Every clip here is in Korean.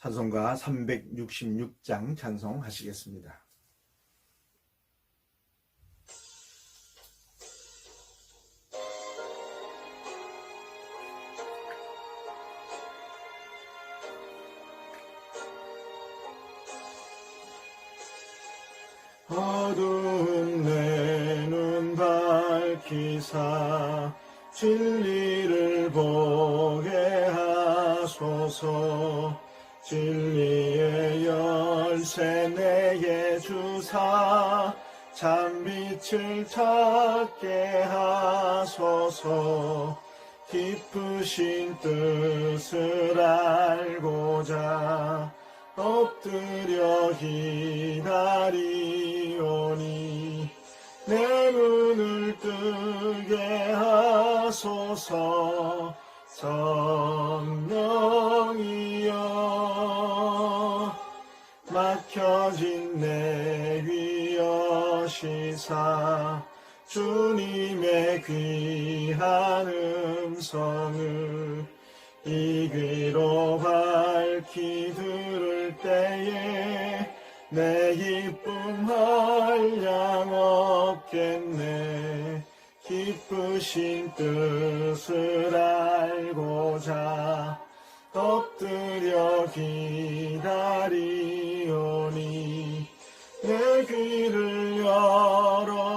찬송가 366장 찬송하시겠습니다. 어두운 내 눈 밝히사 진리를 보게 하소서. 진리의 열쇠 내게 주사 참빛을 찾게 하소서. 깊으신 뜻을 알고자 엎드려 기다리오니 내 눈을 뜨게 하소서. 성령이여 막혀진 내 귀여시사 주님의 귀한 음성을 이 귀로 밝히 들을 때에 내 기쁨 한량 없겠네. 기쁘신 뜻을 알고자 엎드려 기다리오니 내 귀를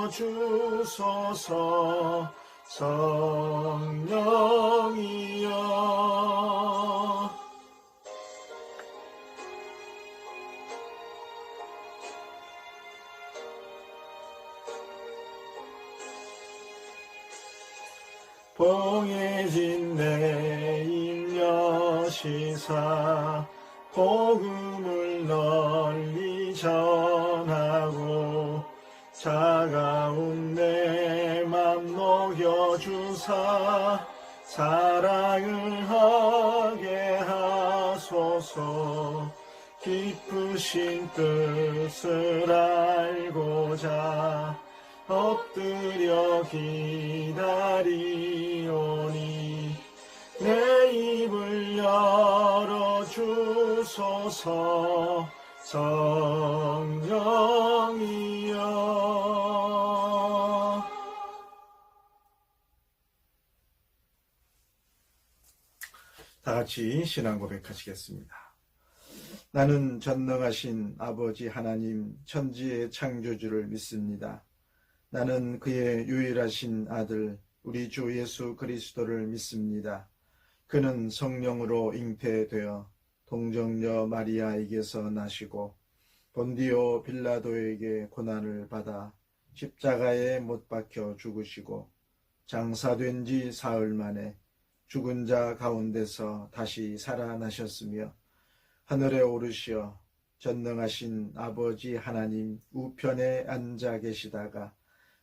열어주소서. 성령이여 봉해진 내 인여시사 복음을 널리 전하고 차가운 내 맘 녹여주사 사랑을 하게 하소서. 깊으신 뜻을 알고자 엎드려 기다리오니 내 입을 열어주소서. 성령이여 다같이 신앙 고백하시겠습니다. 나는 전능하신 아버지 하나님 천지의 창조주를 믿습니다. 나는 그의 유일하신 아들 우리 주 예수 그리스도를 믿습니다. 그는 성령으로 잉태되어 동정녀 마리아에게서 나시고 본디오 빌라도에게 고난을 받아 십자가에 못 박혀 죽으시고 장사된 지 사흘 만에 죽은 자 가운데서 다시 살아나셨으며 하늘에 오르시어 전능하신 아버지 하나님 우편에 앉아 계시다가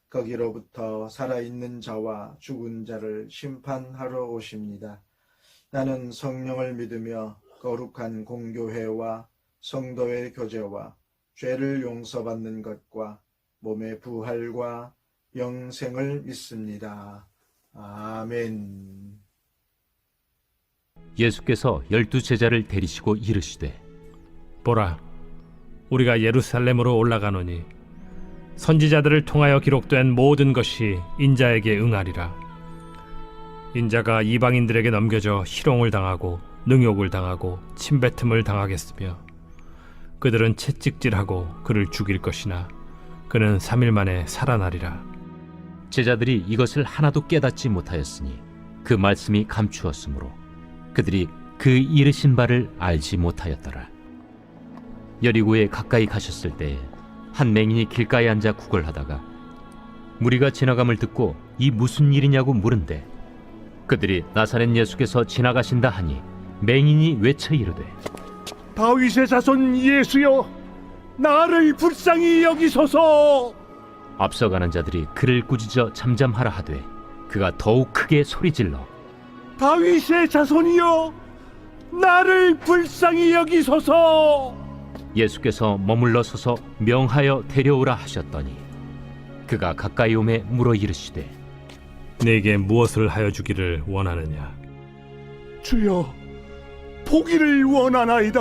거기로부터 살아있는 자와 죽은 자를 심판하러 오십니다. 나는 성령을 믿으며 거룩한 공교회와 성도의 교제와 죄를 용서받는 것과 몸의 부활과 영생을 믿습니다. 아멘. 예수께서 12제자를 데리시고 이르시되 보라, 우리가 예루살렘으로 올라가노니 선지자들을 통하여 기록된 모든 것이 인자에게 응하리라. 인자가 이방인들에게 넘겨져 희롱을 당하고 능욕을 당하고 침뱉음을 당하겠으며 그들은 채찍질하고 그를 죽일 것이나 그는 3일 만에 살아나리라. 제자들이 이것을 하나도 깨닫지 못하였으니 그 말씀이 감추었으므로 그들이 그 이르신 바를 알지 못하였더라. 여리고에 가까이 가셨을 때에 한 맹인이 길가에 앉아 구걸하다가 무리가 지나감을 듣고 이 무슨 일이냐고 물은데 그들이 나사렛 예수께서 지나가신다 하니 맹인이 외쳐 이르되 다윗의 자손 예수여, 나를 불쌍히 여기소서. 앞서가는 자들이 그를 꾸짖어 잠잠하라 하되 그가 더욱 크게 소리질러 다윗의 자손이여, 나를 불쌍히 여기소서. 예수께서 머물러 서서 명하여 데려오라 하셨더니 그가 가까이 오매 물어 이르시되 내게 무엇을 하여 주기를 원하느냐? 주여, 보기를 원하나이다.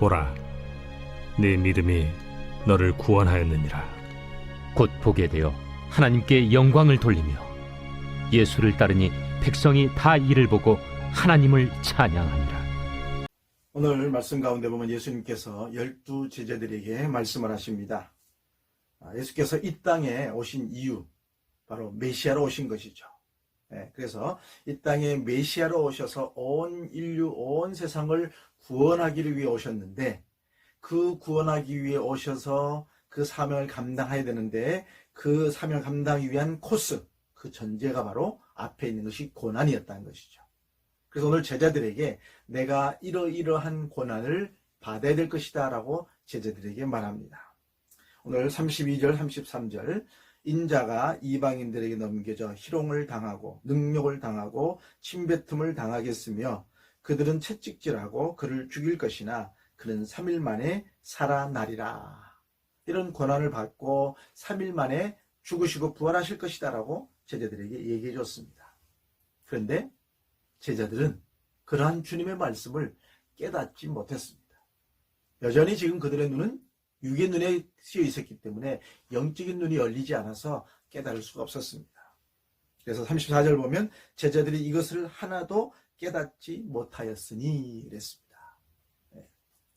보라, 네 믿음이 너를 구원하였느니라. 곧 보게 되어 하나님께 영광을 돌리며 예수를 따르니 백성이 다 이를 보고 하나님을 찬양하니라. 오늘 말씀 가운데 보면 예수님께서 12 제자들에게 말씀을 하십니다. 예수께서 이 땅에 오신 이유, 바로 메시아로 오신 것이죠. 그래서 이 땅에 메시아로 오셔서 온 인류, 온 세상을 구원하기를 위해 오셨는데, 그 구원하기 위해 오셔서 그 사명을 감당해야 되는데, 그 사명을 감당하기 위한 코스, 그 전제가 바로 앞에 있는 것이 고난이었다는 것이죠. 그래서 오늘 제자들에게 내가 이러이러한 고난을 받아야 될 것이다 라고 제자들에게 말합니다. 오늘 32절, 33절, 인자가 이방인들에게 넘겨져 희롱을 당하고 능욕을 당하고 침뱉음을 당하겠으며 그들은 채찍질하고 그를 죽일 것이나 그는 3일 만에 살아나리라. 이런 고난을 받고 3일 만에 죽으시고 부활하실 것이다 라고 제자들에게 얘기해 줬습니다. 그런데 제자들은 그러한 주님의 말씀을 깨닫지 못했습니다. 여전히 지금 그들의 눈은 육의 눈에 씌어 있었기 때문에 영적인 눈이 열리지 않아서 깨달을 수가 없었습니다. 그래서 34절 보면 제자들이 이것을 하나도 깨닫지 못하였으니 이랬습니다.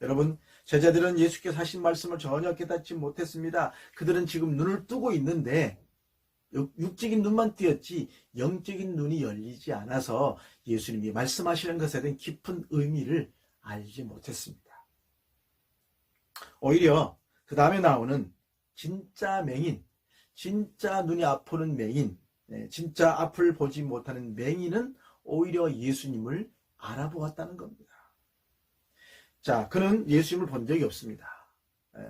여러분, 제자들은 예수께서 하신 말씀을 전혀 깨닫지 못했습니다. 그들은 지금 눈을 뜨고 있는데 육적인 눈만 띄었지 영적인 눈이 열리지 않아서 예수님이 말씀하시는 것에 대한 깊은 의미를 알지 못했습니다. 오히려 그 다음에 나오는 진짜 맹인, 진짜 눈이 아프는 맹인, 진짜 앞을 보지 못하는 맹인은 오히려 예수님을 알아보았다는 겁니다. 자, 그는 예수님을 본 적이 없습니다.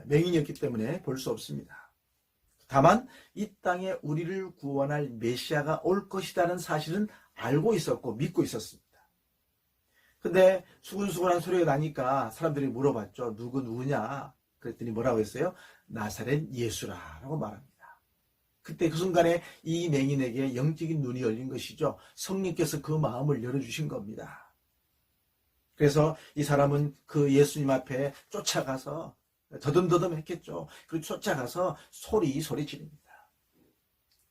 맹인이었기 때문에 볼 수 없습니다. 다만 이 땅에 우리를 구원할 메시아가 올 것이라는 사실은 알고 있었고 믿고 있었습니다. 근데 수근수근한 소리가 나니까 사람들이 물어봤죠. 누구냐? 그랬더니 뭐라고 했어요? 나사렛 예수라라고 말합니다. 그때 그 순간에 이 맹인에게 영적인 눈이 열린 것이죠. 성령께서 그 마음을 열어주신 겁니다. 그래서 이 사람은 그 예수님 앞에 쫓아가서 더듬더듬 했겠죠. 그리고 쫓아가서 소리 지릅니다.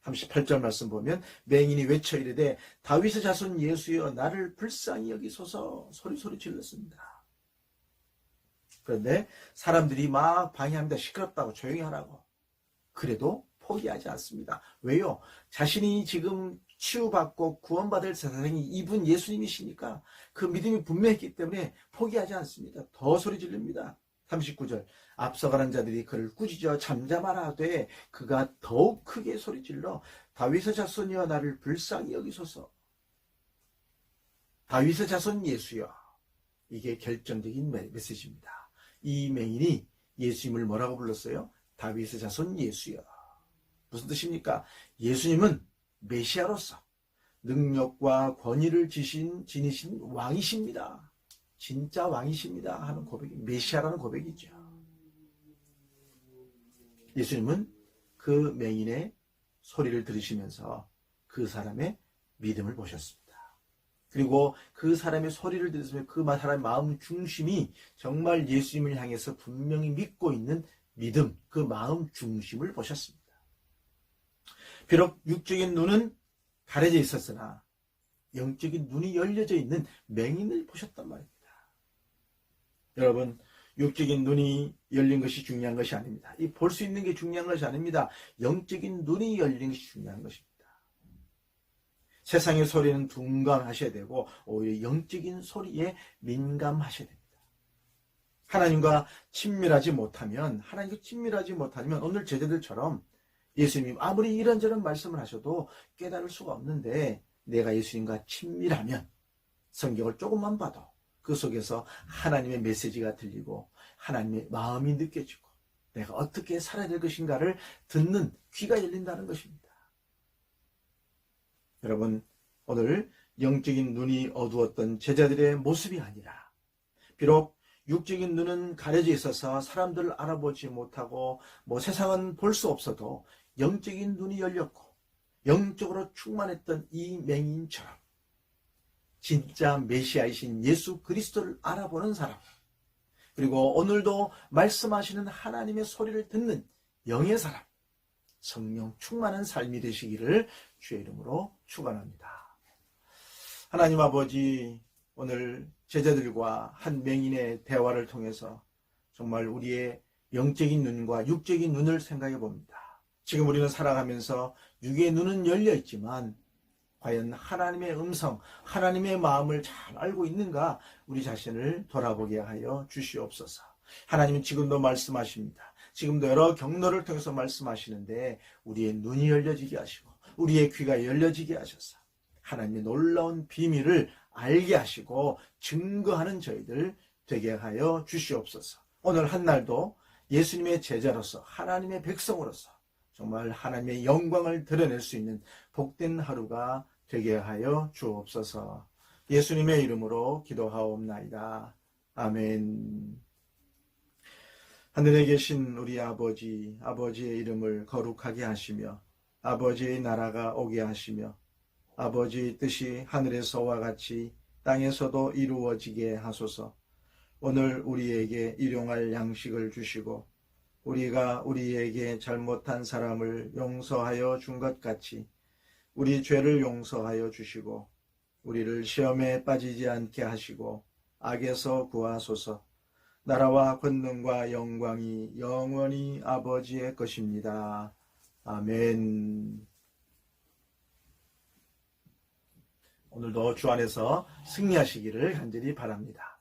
38절 말씀 보면 맹인이 외쳐 이르되 다윗의 자손 예수여 나를 불쌍히 여기소서 소리 질렀습니다. 그런데 사람들이 막 방해합니다. 시끄럽다고 조용히 하라고. 그래도 포기하지 않습니다. 왜요? 자신이 지금 치유받고 구원받을 세상이 이분 예수님이시니까 그 믿음이 분명했기 때문에 포기하지 않습니다. 더 소리 지릅니다. 39절 앞서가는 자들이 그를 꾸짖어 잠잠하라 하되 그가 더욱 크게 소리질러 다윗의 자손이여 나를 불쌍히 여기소서. 다윗의 자손 예수여. 이게 결정적인 메시지입니다. 이 맹인이 예수님을 뭐라고 불렀어요? 다윗의 자손 예수여. 무슨 뜻입니까? 예수님은 메시아로서 능력과 권위를 지니신 왕이십니다. 진짜 왕이십니다 하는 고백이 메시아라는 고백이죠. 예수님은 그 맹인의 소리를 들으시면서 그 사람의 믿음을 보셨습니다. 그리고 그 사람의 소리를 들으시면 그 사람의 마음 중심이 정말 예수님을 향해서 분명히 믿고 있는 믿음, 그 마음 중심을 보셨습니다. 비록 육적인 눈은 가려져 있었으나 영적인 눈이 열려져 있는 맹인을 보셨단 말입니다. 여러분, 육적인 눈이 열린 것이 중요한 것이 아닙니다. 이 볼 수 있는 게 중요한 것이 아닙니다. 영적인 눈이 열린 것이 중요한 것입니다. 세상의 소리는 둔감하셔야 되고 오히려 영적인 소리에 민감하셔야 됩니다. 하나님과 친밀하지 못하면 오늘 제자들처럼 예수님이 아무리 이런저런 말씀을 하셔도 깨달을 수가 없는데 내가 예수님과 친밀하면 성경을 조금만 봐도 그 속에서 하나님의 메시지가 들리고 하나님의 마음이 느껴지고 내가 어떻게 살아야 될 것인가를 듣는 귀가 열린다는 것입니다. 여러분, 오늘 영적인 눈이 어두웠던 제자들의 모습이 아니라 비록 육적인 눈은 가려져 있어서 사람들을 알아보지 못하고 세상은 볼 수 없어도 영적인 눈이 열렸고 영적으로 충만했던 이 맹인처럼 진짜 메시아이신 예수 그리스도를 알아보는 사람, 그리고 오늘도 말씀하시는 하나님의 소리를 듣는 영의 사람, 성령 충만한 삶이 되시기를 주의 이름으로 축원합니다. 하나님 아버지, 오늘 제자들과 한 맹인의 대화를 통해서 정말 우리의 영적인 눈과 육적인 눈을 생각해 봅니다. 지금 우리는 살아가면서 육의 눈은 열려 있지만 과연 하나님의 음성, 하나님의 마음을 잘 알고 있는가 우리 자신을 돌아보게 하여 주시옵소서. 하나님은 지금도 말씀하십니다. 지금도 여러 경로를 통해서 말씀하시는데 우리의 눈이 열려지게 하시고 우리의 귀가 열려지게 하셔서 하나님의 놀라운 비밀을 알게 하시고 증거하는 저희들 되게 하여 주시옵소서. 오늘 한 날도 예수님의 제자로서 하나님의 백성으로서 정말 하나님의 영광을 드러낼 수 있는 복된 하루가 되게 하여 주옵소서. 예수님의 이름으로 기도하옵나이다. 아멘. 하늘에 계신 우리 아버지, 아버지의 이름을 거룩하게 하시며 아버지의 나라가 오게 하시며 아버지의 뜻이 하늘에서와 같이 땅에서도 이루어지게 하소서. 오늘 우리에게 일용할 양식을 주시고 우리가 우리에게 잘못한 사람을 용서하여 준 것 같이 우리 죄를 용서하여 주시고 우리를 시험에 빠지지 않게 하시고 악에서 구하소서. 나라와 권능과 영광이 영원히 아버지의 것입니다. 아멘. 오늘도 주 안에서 승리하시기를 간절히 바랍니다.